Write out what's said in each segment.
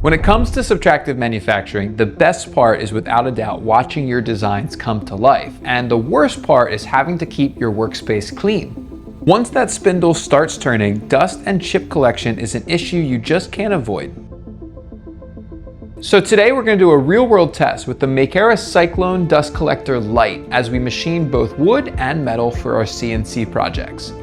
When it comes to subtractive manufacturing, the best part is without a doubt watching your designs come to life, and the worst part is having to keep your workspace clean. Once that spindle starts turning, dust and chip collection is an issue you just can't avoid. So today we're going to do a real-world test with the Makera Cyclone dust collector Lite as we machine both wood and metal for our CNC projects.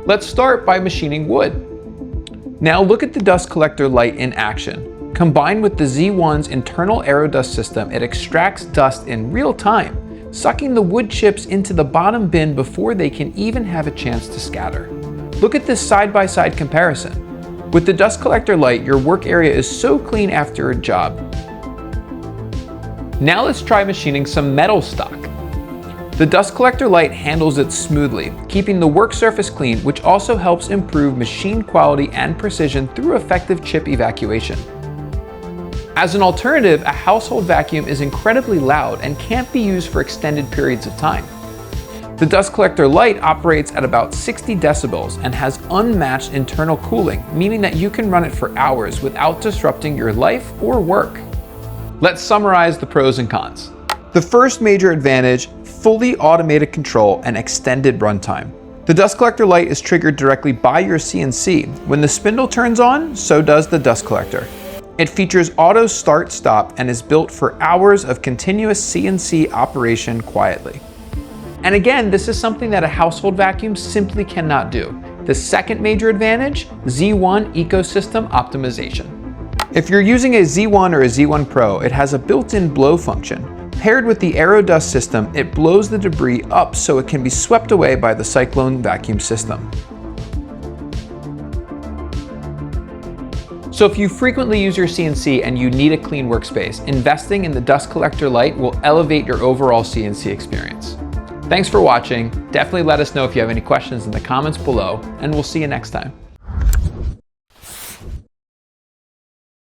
Let's start by machining wood. Now look at the dust collector Lite in action. Combined with the Z1's internal aerodust system, it extracts dust in real time, sucking the wood chips into the bottom bin before they can even have a chance to scatter. Look at this side-by-side comparison. With the dust collector Lite, your work area is so clean after a job. Now let's try machining some metal stock. The dust collector Lite handles it smoothly, keeping the work surface clean, which also helps improve machine quality and precision through effective chip evacuation. As an alternative, a household vacuum is incredibly loud and can't be used for extended periods of time. The dust collector Lite operates at about 60 decibels and has unmatched internal cooling, meaning that you can run it for hours without disrupting your life or work. Let's summarize the pros and cons. The first major advantage, fully automated control and extended runtime. The dust collector Lite is triggered directly by your CNC. When the spindle turns on, so does the dust collector. It features auto start-stop and is built for hours of continuous CNC operation quietly. And again, this is something that a household vacuum simply cannot do. The second major advantage, Z1 ecosystem optimization. If you're using a Z1 or a Z1 Pro, it has a built-in blow function. Paired with the aerodust system, it blows the debris up so it can be swept away by the Cyclone vacuum system. So if you frequently use your CNC and you need a clean workspace, investing in the dust collector Lite will elevate your overall CNC experience. Thanks for watching. Definitely let us know if you have any questions in the comments below, and we'll see you next time.